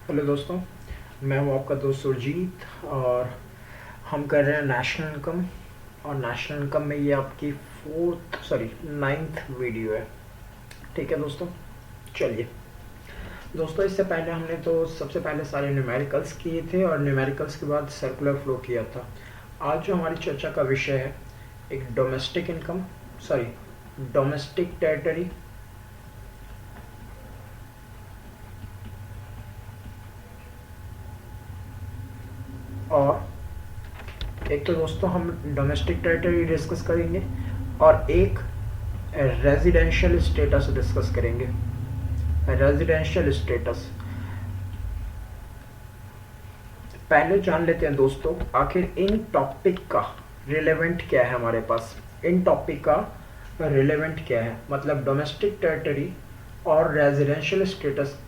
Hello दोस्तों, मैं हूँ आपका दोस्त सुरजीत और हम कर रहे हैं नेशनल इनकम। और नेशनल इनकम में ये आपकी नाइन्थ वीडियो है। ठीक है दोस्तों, चलिए दोस्तों, इससे पहले हमने तो सबसे पहले सारे न्यूमेरिकल्स किए थे और न्यूमेरिकल्स के बाद सर्कुलर फ्लो किया था। आज जो हमारी चर्चा का विषय है एक डोमेस्टिक टेरिटरी और एक तो दोस्तों हम डोमेस्टिक टेरिटरी डिस्कस करेंगे और एक रेजिडेंशियल स्टेटस डिस्कस करेंगे। रेजिडेंशियल स्टेटस पहले जान लेते हैं दोस्तों, आखिर इन टॉपिक का रिलेवेंट क्या है हमारे पास। इन टॉपिक का रिलेवेंट क्या है, मतलब डोमेस्टिक टेरिटरी और रेजिडेंशियल स्टेटस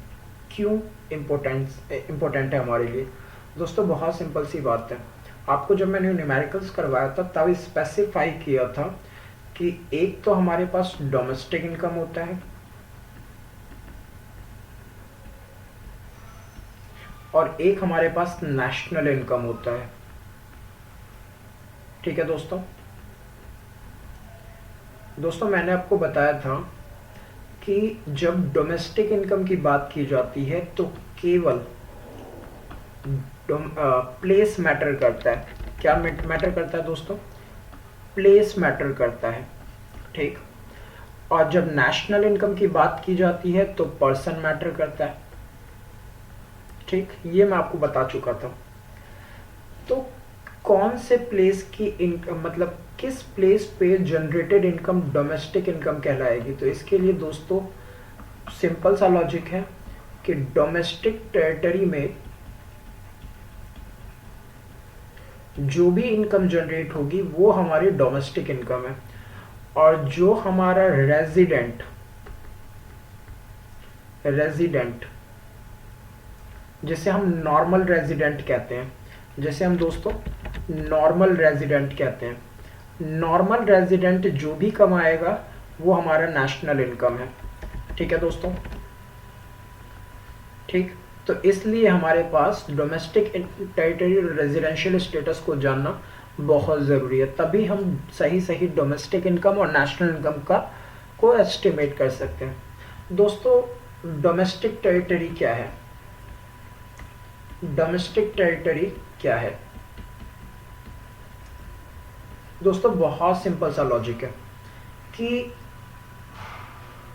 क्यों इम्पोर्टेंट है हमारे लिए। दोस्तों बहुत सिंपल सी बात है, आपको जब मैंने न्यूमेरिकल्स करवाया था तब स्पेसिफाई किया था कि एक तो हमारे पास डोमेस्टिक इनकम होता है और एक हमारे पास नेशनल इनकम होता है। ठीक है दोस्तों मैंने आपको बताया था कि जब डोमेस्टिक इनकम की बात की जाती है तो केवल प्लेस मैटर करता है। क्या मैटर करता है दोस्तों? प्लेस मैटर करता है। ठीक। और जब नेशनल इनकम की बात की जाती है तो पर्सन मैटर करता है। ठीक, ये मैं आपको बता चुका था। तो कौन से प्लेस की इनकम, मतलब किस प्लेस पे जनरेटेड इनकम डोमेस्टिक इनकम कहलाएगी? तो इसके लिए दोस्तों सिंपल सा लॉजिक है कि डोमेस्टिक टेरिटरी में जो भी इनकम जनरेट होगी वो हमारी डोमेस्टिक इनकम है। और जो हमारा रेजिडेंट जिसे हम नॉर्मल रेजिडेंट कहते हैं, जैसे हम दोस्तों नॉर्मल रेजिडेंट कहते हैं, नॉर्मल रेजिडेंट जो भी कमाएगा वो हमारा नेशनल इनकम है। ठीक है दोस्तों, ठीक। तो इसलिए हमारे पास डोमेस्टिक टेरिटरी और रेजिडेंशियल स्टेटस को जानना बहुत ज़रूरी है, तभी हम सही डोमेस्टिक इनकम और नेशनल इनकम को एस्टिमेट कर सकते हैं। दोस्तों डोमेस्टिक टेरिटरी क्या है? डोमेस्टिक टेरिटरी क्या है दोस्तों? बहुत सिंपल सा लॉजिक है कि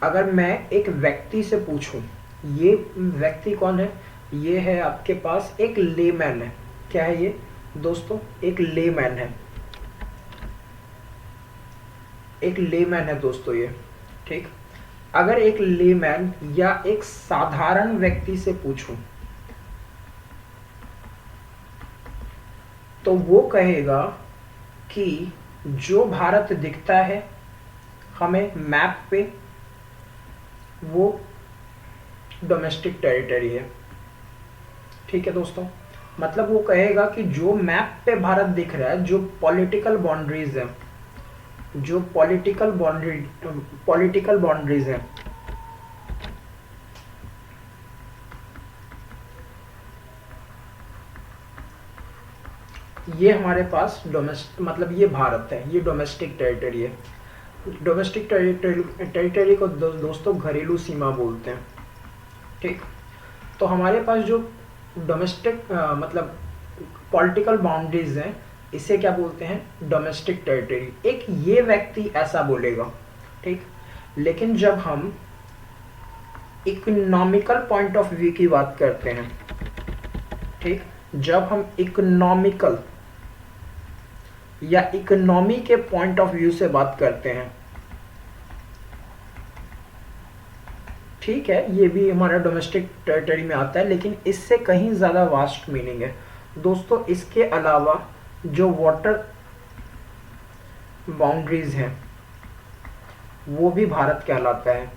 अगर मैं एक व्यक्ति से पूछूं, ये व्यक्ति कौन है? ये है आपके पास एक लेमैन है। क्या है ये दोस्तों? एक लेमैन है। एक लेमैन है दोस्तों ये। ठीक। अगर एक लेमैन या एक साधारण व्यक्ति से पूछूं तो वो कहेगा कि जो भारत दिखता है हमें मैप पे वो डोमेस्टिक टेरिटरी है। ठीक है दोस्तों, मतलब वो कहेगा कि जो मैप पे भारत दिख रहा है, जो पॉलिटिकल बाउंड्रीज है, जो पॉलिटिकल बाउंड्रीज है, ये हमारे पास मतलब ये भारत है, ये डोमेस्टिक टेरिटरी है। डोमेस्टिक टेरिटरी को दोस्तों घरेलू सीमा बोलते हैं। ठीक। तो हमारे पास जो डोमेस्टिक मतलब पॉलिटिकल बाउंड्रीज हैं, इसे क्या बोलते हैं? Domestic territory. एक ये व्यक्ति ऐसा बोलेगा। ठीक। लेकिन जब हम इकोनॉमिकल पॉइंट ऑफ व्यू की बात करते हैं, ठीक, जब हम इकोनॉमिकल या इकोनॉमी के पॉइंट ऑफ व्यू से बात करते हैं, ठीक है, ये भी हमारा डोमेस्टिक टेरिटरी में आता है, लेकिन इससे कहीं ज़्यादा वास्ट मीनिंग है दोस्तों। इसके अलावा जो वाटर बाउंड्रीज हैं वो भी भारत कहलाता है।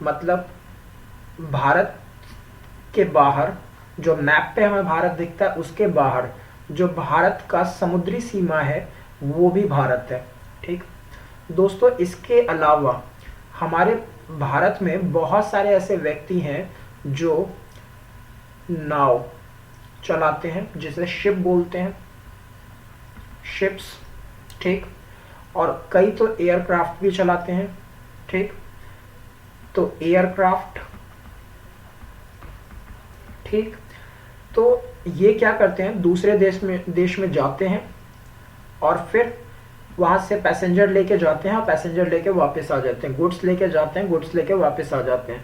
मतलब भारत के बाहर जो मैप पे हमें भारत दिखता है, उसके बाहर जो भारत का समुद्री सीमा है वो भी भारत है। ठीक दोस्तों, इसके अलावा हमारे भारत में बहुत सारे ऐसे व्यक्ति हैं जो नाव चलाते हैं, जिसे शिप बोलते हैं, शिप्स, ठीक। और कई तो एयरक्राफ्ट भी चलाते हैं, ठीक। तो एयरक्राफ्ट, ठीक। तो ये क्या करते हैं, दूसरे देश में जाते हैं और फिर वहां से पैसेंजर लेके जाते हैं और पैसेंजर लेके वापस आ जाते हैं, गुड्स लेके जाते हैं, गुड्स लेके वापस आ जाते हैं।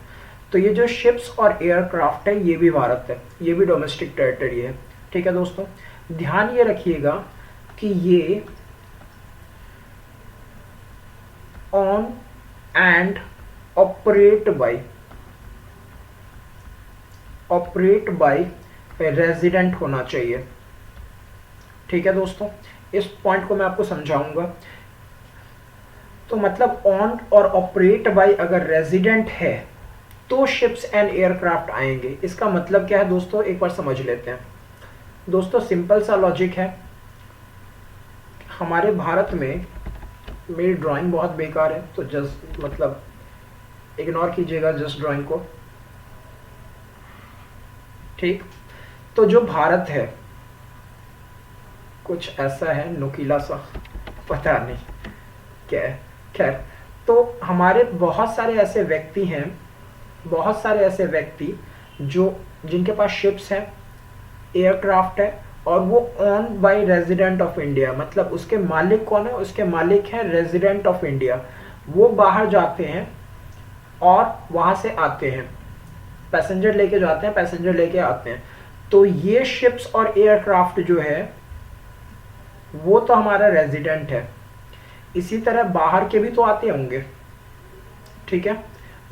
तो ये जो शिप्स और एयरक्राफ्ट है, ये भी भारत है, ये भी डोमेस्टिक टेरिटरी है, ठीक है दोस्तों। ध्यान ये रखिएगा कि ये own and operate by resident होना चाहिए, ठीक है दोस्तों। इस पॉइंट को मैं आपको समझाऊंगा। तो मतलब ऑन और ऑपरेट बाय अगर रेजिडेंट है तो शिप्स एंड एयरक्राफ्ट आएंगे। इसका मतलब क्या है दोस्तों, एक बार समझ लेते हैं। दोस्तों सिंपल सा लॉजिक है। हमारे भारत में, मेरी ड्राइंग बहुत बेकार है तो जस्ट मतलब इग्नोर कीजिएगा जस्ट ड्राइंग को, ठीक। तो जो भारत है कुछ ऐसा है नुकीला सा, पता नहीं क्या है, खैर। तो हमारे बहुत सारे ऐसे व्यक्ति हैं, बहुत सारे ऐसे व्यक्ति जो जिनके पास शिप्स हैं, एयरक्राफ्ट है, और वो own by resident of India, मतलब उसके मालिक कौन है, उसके मालिक है रेजिडेंट ऑफ इंडिया। वो बाहर जाते हैं और वहां से आते हैं, पैसेंजर लेके जाते हैं, पैसेंजर लेके आते हैं। तो ये शिप्स और एयरक्राफ्ट जो है वो तो हमारा रेजिडेंट है। इसी तरह बाहर के भी तो आते होंगे, ठीक है।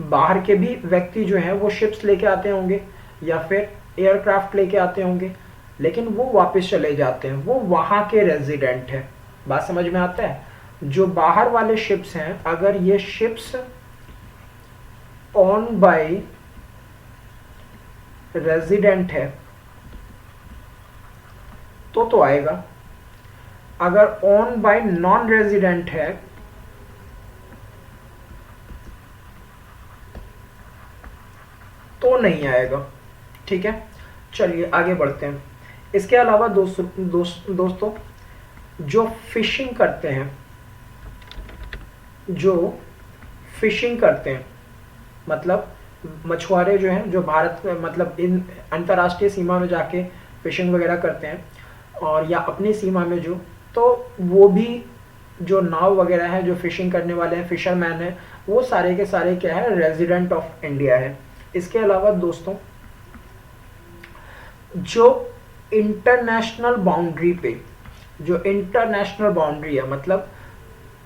बाहर के भी व्यक्ति जो हैं वो शिप्स लेके आते होंगे या फिर एयरक्राफ्ट लेके आते होंगे, लेकिन वो वापस चले जाते हैं, वो वहां के रेजिडेंट है। बात समझ में आता है। जो बाहर वाले शिप्स हैं, अगर ये शिप्स ऑन बाय रेजिडेंट है तो आएगा। अगर ऑन बाय नॉन रेजिडेंट है तो नहीं आएगा, ठीक है। चलिए आगे बढ़ते हैं। इसके अलावा दोस्तों जो फिशिंग करते हैं, मतलब मछुआरे जो हैं, जो भारत में मतलब इन अंतर्राष्ट्रीय सीमा में जाके फिशिंग वगैरह करते हैं, और या अपनी सीमा में जो, तो वो भी जो नाव वगैरह है, जो फिशिंग करने वाले हैं, फिशरमैन है, वो सारे के सारे क्या है, रेजिडेंट ऑफ इंडिया है। इसके अलावा दोस्तों जो इंटरनेशनल बाउंड्री पे, जो इंटरनेशनल बाउंड्री है, मतलब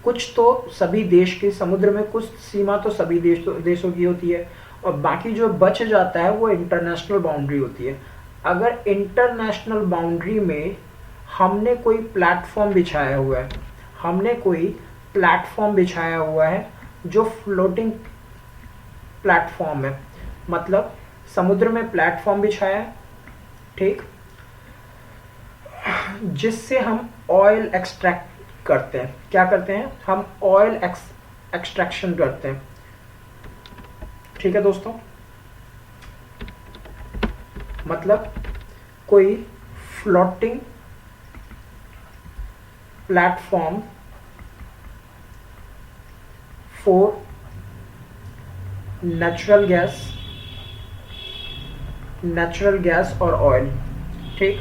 कुछ तो सभी देश की, समुद्र में कुछ सीमा तो सभी देशों की होती है, और बाकी जो बच जाता है वो इंटरनेशनल बाउंड्री होती है। अगर इंटरनेशनल बाउंड्री में हमने कोई प्लेटफॉर्म बिछाया हुआ है, जो फ्लोटिंग प्लेटफॉर्म है, मतलब समुद्र में प्लेटफॉर्म बिछाया है, ठीक, जिससे हम ऑयल एक्सट्रैक्ट करते हैं। क्या करते हैं हम? ऑयल एक्सट्रैक्शन करते हैं, ठीक है दोस्तों। मतलब कोई floating platform for natural gas और ऑयल, ठीक।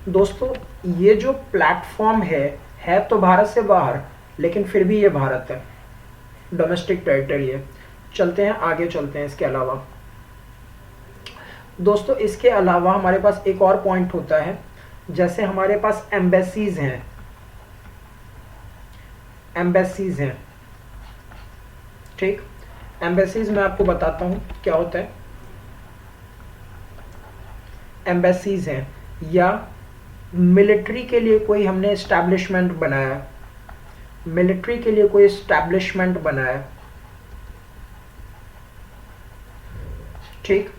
दोस्तों ये जो प्लेटफॉर्म है तो भारत से बाहर, लेकिन फिर भी ये भारत है, डोमेस्टिक टेरिटरी है। चलते हैं आगे, चलते हैं। इसके अलावा दोस्तों, इसके अलावा हमारे पास एक और पॉइंट होता है, जैसे हमारे पास एम्बेसीज हैं, ठीक। एम्बेसीज मैं आपको बताता हूं क्या होता है। एम्बेसीज हैं, या मिलिट्री के लिए कोई हमने एस्टैब्लिशमेंट बनाया, ठीक,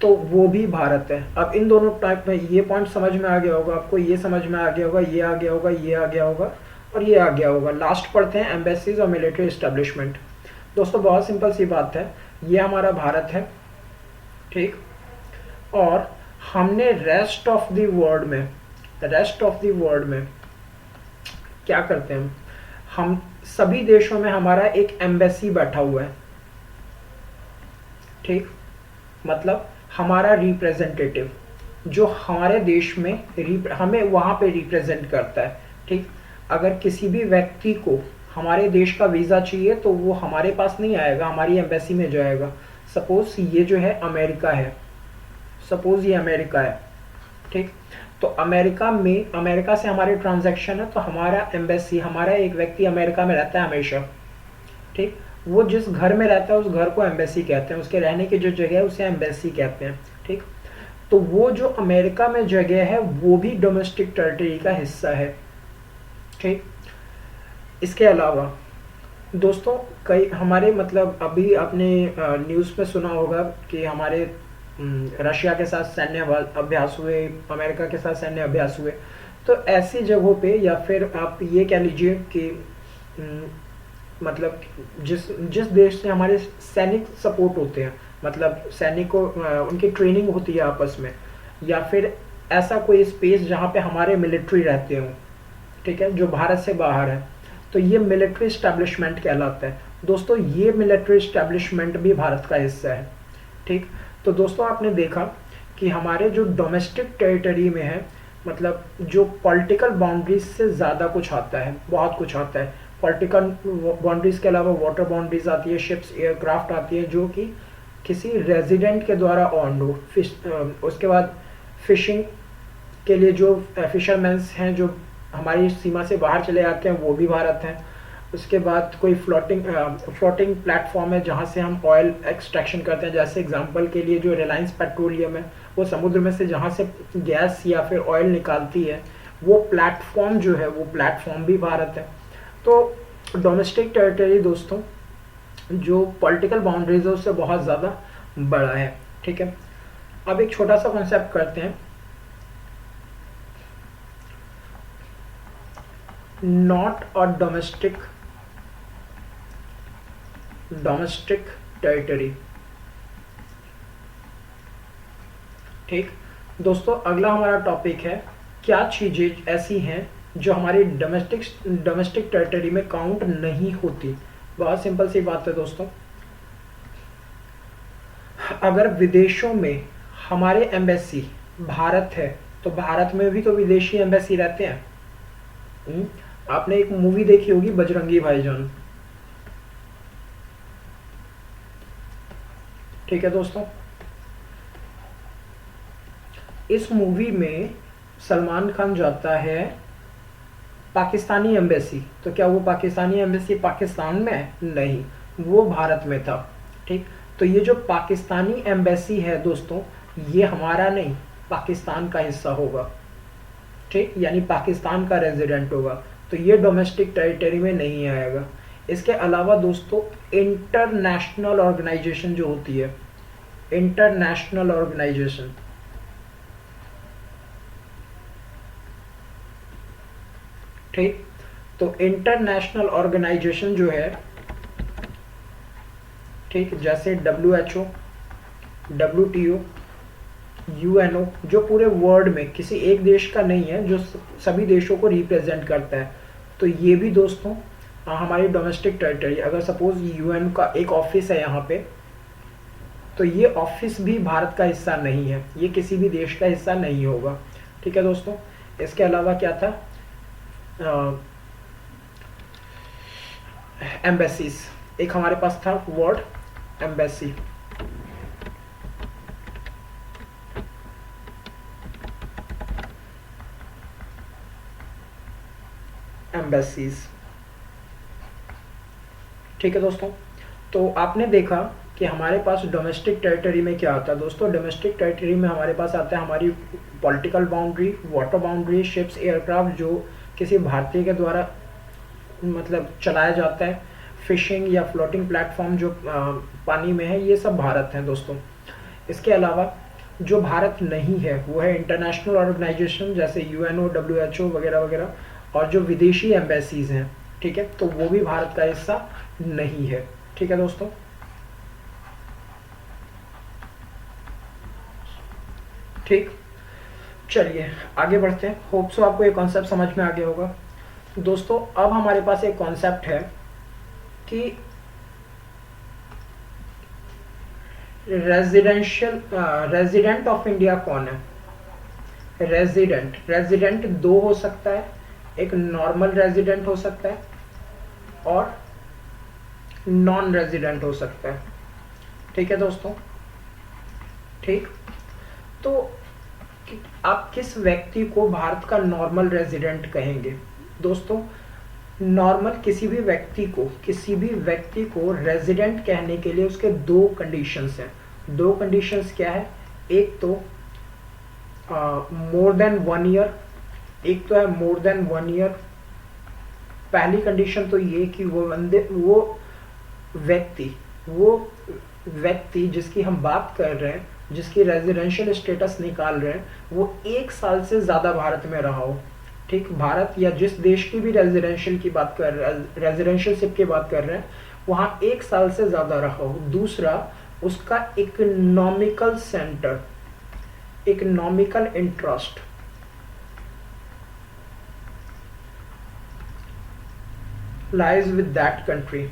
तो वो भी भारत है। अब इन दोनों टाइप में ये पॉइंट समझ में आ गया होगा आपको, ये समझ में आ गया होगा, ये आ गया होगा, ये आ गया होगा, और ये आ गया होगा। लास्ट पढ़ते हैं एम्बेसीज और मिलिट्री एस्टैब्लिशमेंट। दोस्तों बहुत सिंपल सी बात है, ये हमारा भारत है, ठीक। और हमने रेस्ट ऑफ द वर्ल्ड में क्या करते हैं, हम सभी देशों में हमारा एक एम्बेसी बैठा हुआ है, ठीक, मतलब हमारा रिप्रेजेंटेटिव जो हमारे देश में हमें वहाँ पे रिप्रेजेंट करता है, ठीक। अगर किसी भी व्यक्ति को हमारे देश का वीज़ा चाहिए तो वो हमारे पास नहीं आएगा, हमारी एम्बेसी में जाएगा। सपोज ये जो है अमेरिका है, ठीक। तो अमेरिका से हमारे ट्रांजैक्शन है, तो हमारा एम्बेसी, हमारा एक व्यक्ति अमेरिका में रहता है हमेशा, ठीक। वो जिस घर में रहता है उस घर को एम्बेसी कहते हैं, उसके रहने की जो जगह है उसे एम्बेसी कहते हैं, ठीक। तो वो जो अमेरिका में जगह है वो भी डोमेस्टिक टेरिटरी का हिस्सा है, ठीक। इसके अलावा दोस्तों कई हमारे मतलब अभी आपने न्यूज़ में सुना होगा कि हमारे रशिया के साथ सैन्य अभ्यास हुए, अमेरिका के साथ सैन्य अभ्यास हुए। तो ऐसी जगहों पे, या फिर आप ये कह लीजिए कि मतलब जिस देश से हमारे सैनिक सपोर्ट होते हैं, मतलब सैनिकों उनकी ट्रेनिंग होती है आपस में, या फिर ऐसा कोई स्पेस जहाँ पे हमारे मिलिट्री रहते हों, ठीक है, जो भारत से बाहर है, तो ये मिलिट्री इस्टेब्लिशमेंट कहलाता है। दोस्तों ये मिलिट्री इस्टेब्लिशमेंट भी भारत का हिस्सा है, ठीक। तो दोस्तों आपने देखा कि हमारे जो डोमेस्टिक टेरिटरी में है, मतलब जो पॉलिटिकल बाउंड्रीज से ज़्यादा कुछ आता है, बहुत कुछ आता है। पॉलिटिकल बाउंड्रीज के अलावा वाटर बाउंड्रीज आती है, शिप्स, एयरक्राफ्ट आती है जो कि किसी रेजिडेंट के द्वारा ऑन हो। उसके बाद फिशिंग के लिए जो फिशरमैन्स हैं जो हमारी सीमा से बाहर चले आते हैं वो भी भारत हैं। उसके बाद कोई फ्लोटिंग प्लेटफॉर्म है जहाँ से हम ऑयल एक्सट्रैक्शन करते हैं, जैसे एग्जांपल के लिए जो रिलायंस पेट्रोलियम है वो समुद्र में से जहाँ से गैस या फिर ऑयल निकालती है, वो प्लेटफॉर्म जो है वो प्लेटफॉर्म भी भारत है। तो डोमेस्टिक टेरिटरी दोस्तों जो पॉलिटिकल बाउंड्रीज है उससे बहुत ज़्यादा बड़ा है, ठीक है। अब एक छोटा सा कॉन्सेप्ट करते हैं, नॉट अ डोमेस्टिक टेरिटरी, ठीक। दोस्तों अगला हमारा टॉपिक है क्या चीजें ऐसी हैं जो हमारी डोमेस्टिक टेरिटरी में काउंट नहीं होती। बहुत सिंपल सी बात है दोस्तों, अगर विदेशों में हमारे एम्बेसी भारत है तो भारत में भी तो विदेशी एम्बेसी रहते हैं। आपने एक मूवी देखी होगी बजरंगी भाईजान, ठीक है दोस्तों। इस मूवी में सलमान खान जाता है पाकिस्तानी एम्बेसी, तो क्या वो पाकिस्तानी एम्बेसी पाकिस्तान में है? नहीं, वो भारत में था, ठीक। तो ये जो पाकिस्तानी एम्बेसी है दोस्तों, ये हमारा नहीं पाकिस्तान का हिस्सा होगा, ठीक, यानी पाकिस्तान का रेजिडेंट होगा, तो ये डोमेस्टिक टेरिटरी में नहीं आएगा। इसके अलावा दोस्तों इंटरनेशनल ऑर्गेनाइजेशन जो होती है, इंटरनेशनल ऑर्गेनाइजेशन, ठीक, तो इंटरनेशनल ऑर्गेनाइजेशन जो है, ठीक, जैसे WHO, WTO, UNO, जो पूरे वर्ल्ड में किसी एक देश का नहीं है, जो सभी देशों को रिप्रेजेंट करता है, तो ये भी दोस्तों हमारी डोमेस्टिक टेरिटरी। अगर सपोज UN का एक ऑफिस है यहाँ पे, तो ये ऑफिस भी भारत का हिस्सा नहीं है, ये किसी भी देश का हिस्सा नहीं होगा, ठीक है दोस्तों। इसके अलावा क्या था, एम्बेसीज, एक हमारे पास था वर्ड एम्बेसी, एम्बेसीज, ठीक है दोस्तों। तो आपने देखा कि हमारे पास डोमेस्टिक टेरिटरी में क्या आता है दोस्तों। डोमेस्टिक टेरिटरी में हमारे पास आता है हमारी political boundary, water boundary, ships, aircraft जो किसी भारतीय के द्वारा मतलब चलाया जाता है, फिशिंग या फ्लोटिंग प्लेटफॉर्म जो पानी में है, ये सब भारत हैं दोस्तों। इसके अलावा जो भारत नहीं है वो है इंटरनेशनल ऑर्गेनाइजेशन जैसे UNO, WHO वगैरह वगैरह, और जो विदेशी एम्बेसीज हैं, ठीक है, तो वो भी भारत का हिस्सा नहीं है, ठीक है दोस्तों। ठीक, चलिए आगे बढ़ते हैं। होप सो आपको ये कॉन्सेप्ट समझ में आ गया होगा। दोस्तों अब हमारे पास एक कॉन्सेप्ट है कि रेजिडेंट ऑफ इंडिया कौन है। रेजिडेंट दो हो सकता है, एक नॉर्मल रेजिडेंट हो सकता है और नॉन रेजिडेंट हो सकता है। ठीक है दोस्तों, ठीक। तो आप किस व्यक्ति को भारत का नॉर्मल रेजिडेंट कहेंगे? दोस्तों नॉर्मल किसी भी व्यक्ति को रेजिडेंट कहने के लिए उसके दो कंडीशंस हैं। दो कंडीशंस क्या है? एक तो मोर देन 1 ईयर, एक तो है मोर देन 1 ईयर। पहली कंडीशन तो ये कि वो व्यक्ति जिसकी हम बात कर रहे हैं, जिसकी रेजिडेंशियल स्टेटस निकाल रहे हैं, वो 1 साल से ज्यादा भारत में रहा हो। ठीक, भारत या जिस देश की भी रेजिडेंशियलशिप की बात कर रहे हैं, वहां 1 साल से ज्यादा रहा हो। दूसरा, उसका economical centre, economical interest lies with that country,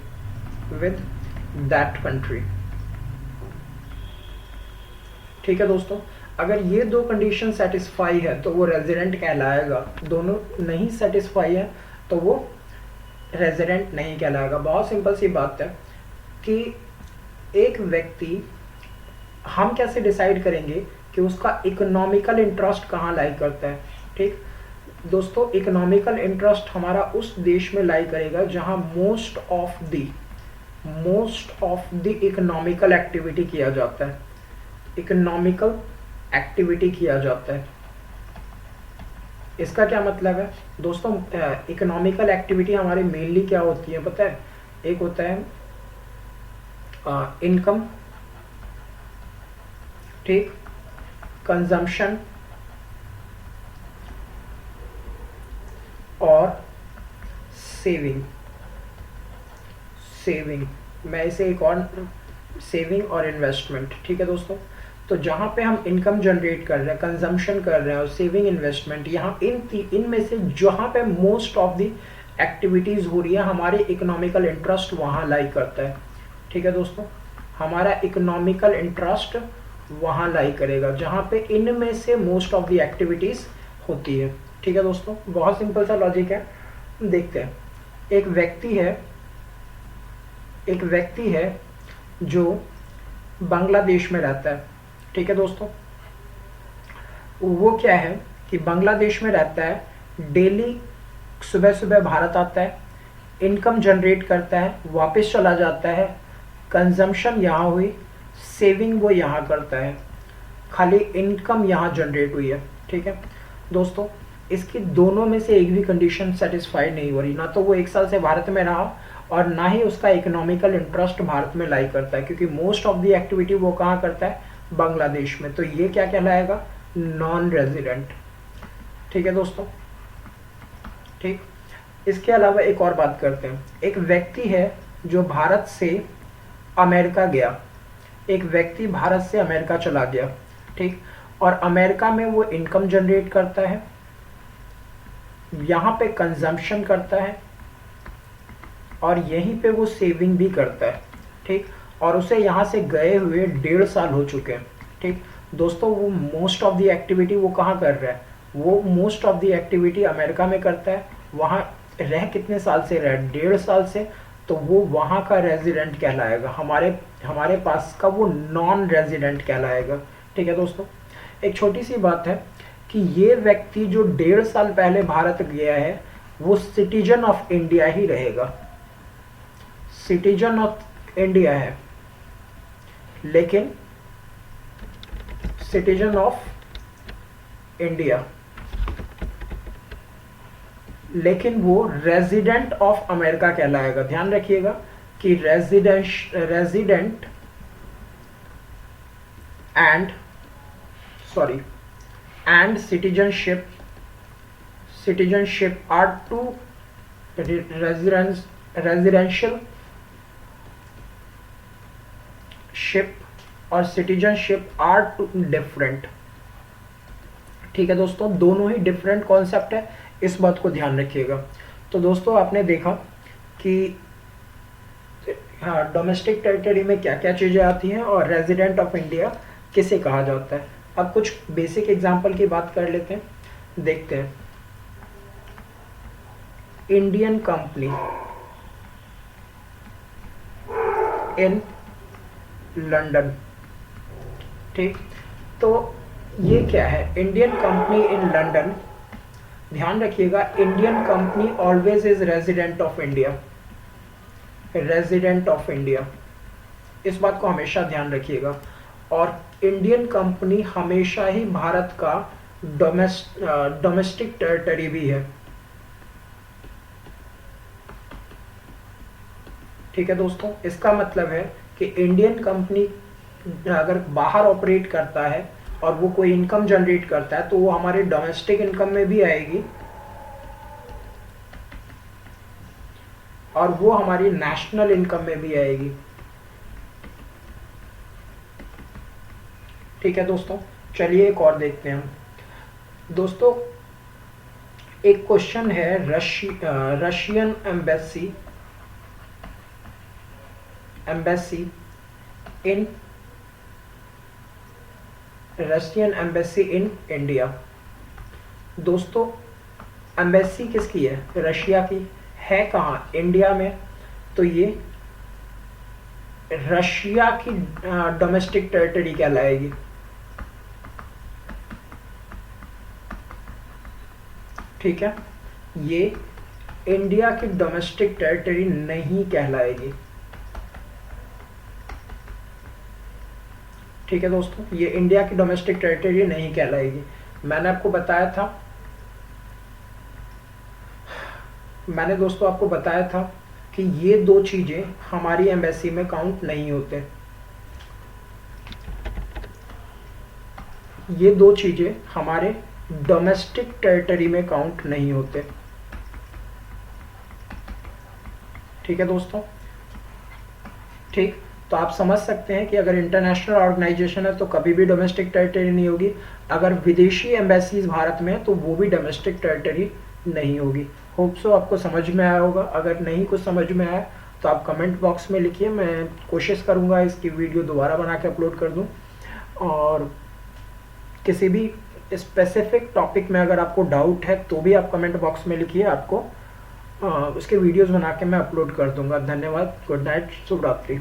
ठीक है दोस्तों। अगर ये दो कंडीशन सेटिस्फाई है तो वो रेजिडेंट कहलाएगा, दोनों नहीं सेटिस्फाई है तो वो रेजिडेंट नहीं कहलाएगा। बहुत सिंपल सी बात है कि एक व्यक्ति, हम कैसे डिसाइड करेंगे कि उसका इकोनॉमिकल इंटरेस्ट कहाँ लाई करता है? ठीक दोस्तों, इकोनॉमिकल इंटरेस्ट हमारा उस देश में लाई करेगा जहां most of the economical activity किया जाता है, इकोनॉमिकल एक्टिविटी किया जाता है। इसका क्या मतलब है दोस्तों? इकोनॉमिकल एक्टिविटी हमारी मेनली क्या होती है पता है? एक होता है इनकम, ठीक, कंजम्पशन और सेविंग। मैं इसे एक और सेविंग और इन्वेस्टमेंट। ठीक है दोस्तों, तो जहां पे हम इनकम जनरेट कर रहे हैं, कंजम्पशन कर रहे हैं और सेविंग इन्वेस्टमेंट, यहाँ इनमें से जहां पे मोस्ट ऑफ द एक्टिविटीज हो रही है, हमारे इकोनॉमिकल इंटरेस्ट वहां लाई करता है। ठीक है दोस्तों, हमारा इकोनॉमिकल इंटरेस्ट वहां लाई करेगा जहां पे इनमें से मोस्ट ऑफ द एक्टिविटीज होती है। ठीक है दोस्तों, बहुत सिंपल सा लॉजिक है। देखते हैं, एक व्यक्ति है जो बांग्लादेश में रहता है। ठीक है दोस्तों, वो क्या है कि बांग्लादेश में रहता है, डेली सुबह सुबह भारत आता है, इनकम जनरेट करता है, वापस चला जाता है, कंजम्पशन यहाँ हुई, सेविंग वो यहाँ करता है, खाली इनकम यहाँ जनरेट हुई है। ठीक है दोस्तों, इसकी दोनों में से एक भी कंडीशन सेटिस्फाई नहीं हो रही, ना तो वो 1 साल से भारत में रहा और ना ही उसका इकोनॉमिकल इंटरेस्ट भारत में लाई करता है, क्योंकि मोस्ट ऑफ द एक्टिविटी वो कहाँ करता है? बांग्लादेश में। तो ये क्या कहलाएगा? Non resident. ठीक है दोस्तों, ठीक। इसके अलावा एक और बात करते हैं। एक व्यक्ति है जो भारत से अमेरिका गया, एक व्यक्ति भारत से अमेरिका चला गया, ठीक, और अमेरिका में वो इनकम जनरेट करता है, यहाँ पे कंजम्पशन करता है और यहीं पे वो सेविंग भी करता है। ठीक, और उसे यहाँ से गए हुए 1.5 साल हो चुके हैं। ठीक दोस्तों, वो मोस्ट ऑफ द एक्टिविटी वो कहाँ कर रहा है? वो most of the activity America में करता है। वहाँ रह कितने साल से रहा? 1.5 साल से। तो वो वहाँ का रेजिडेंट कहलाएगा, हमारे पास का वो नॉन रेजिडेंट कहलाएगा। ठीक है दोस्तों, एक छोटी सी बात है कि ये व्यक्ति जो 1.5 साल पहले भारत गया है, वो सिटीजन ऑफ इंडिया ही रहेगा, सिटीजन ऑफ इंडिया है, लेकिन सिटीजन ऑफ इंडिया, लेकिन वो रेजिडेंट ऑफ अमेरिका कहलाएगा। ध्यान रखिएगा कि resident and citizenship are two residential ship और citizenship are two different। ठीक है दोस्तों, दोनों ही डिफरेंट कॉन्सेप्ट है, इस बात को ध्यान रखिएगा। तो दोस्तों आपने देखा कि हाँ, डोमेस्टिक टेरिटरी में क्या क्या चीज़ें आती हैं और रेजिडेंट ऑफ इंडिया किसे कहा जाता है। अब कुछ बेसिक एग्जांपल की बात कर लेते हैं, देखते हैं। इंडियन कंपनी इन लंदन, ठीक, तो ये क्या है, इंडियन कंपनी इन लंदन। ध्यान रखिएगा, Indian company always is resident of India, resident of India, इस बात को हमेशा ध्यान रखिएगा। और इंडियन कंपनी हमेशा ही भारत का डोमेस्टिक टेरिटरी भी है, ठीक है दोस्तों। इसका मतलब है कि इंडियन कंपनी अगर बाहर ऑपरेट करता है और वो कोई इनकम जनरेट करता है तो वो हमारे डोमेस्टिक इनकम में भी आएगी और वो हमारी नेशनल इनकम में भी आएगी, ठीक है दोस्तों। चलिए एक और देखते हैं हम दोस्तों। एक क्वेश्चन है, Russian embassy in Russian embassy in India. दोस्तों एम्बेसी किसकी है, रशिया की है, कहाँ, इंडिया में। तो ये रशिया की डोमेस्टिक टेरिटरी कहलाएगी, ठीक है। ये इंडिया की डोमेस्टिक टेरिटरी नहीं कहलाएगी, ठीक है दोस्तों, ये इंडिया की डोमेस्टिक टेरिटरी नहीं कहलाएगी। मैंने आपको बताया था, मैंने दोस्तों आपको बताया था कि ये दो चीजें हमारी एम्बेसी में काउंट नहीं होते, ये दो चीजें हमारे डोमेस्टिक टेरिटरी में काउंट नहीं होते, ठीक है दोस्तों, ठीक। तो आप समझ सकते हैं कि अगर इंटरनेशनल ऑर्गेनाइजेशन है तो कभी भी डोमेस्टिक टेरिटरी नहीं होगी, अगर विदेशी एम्बेसीज भारत में है तो वो भी डोमेस्टिक टेरिटरी नहीं होगी। होप सो आपको समझ में आया होगा। अगर नहीं कुछ समझ में आया तो आप कमेंट बॉक्स में लिखिए, मैं कोशिश करूँगा इसकी वीडियो दोबारा बना के अपलोड कर दूँ। और किसी भी स्पेसिफिक टॉपिक में अगर आपको डाउट है तो भी आप कमेंट बॉक्स में लिखिए, आपको उसके वीडियोज़ बना के मैं अपलोड कर दूँगा। धन्यवाद, गुड नाइट, शुभ रात्रि।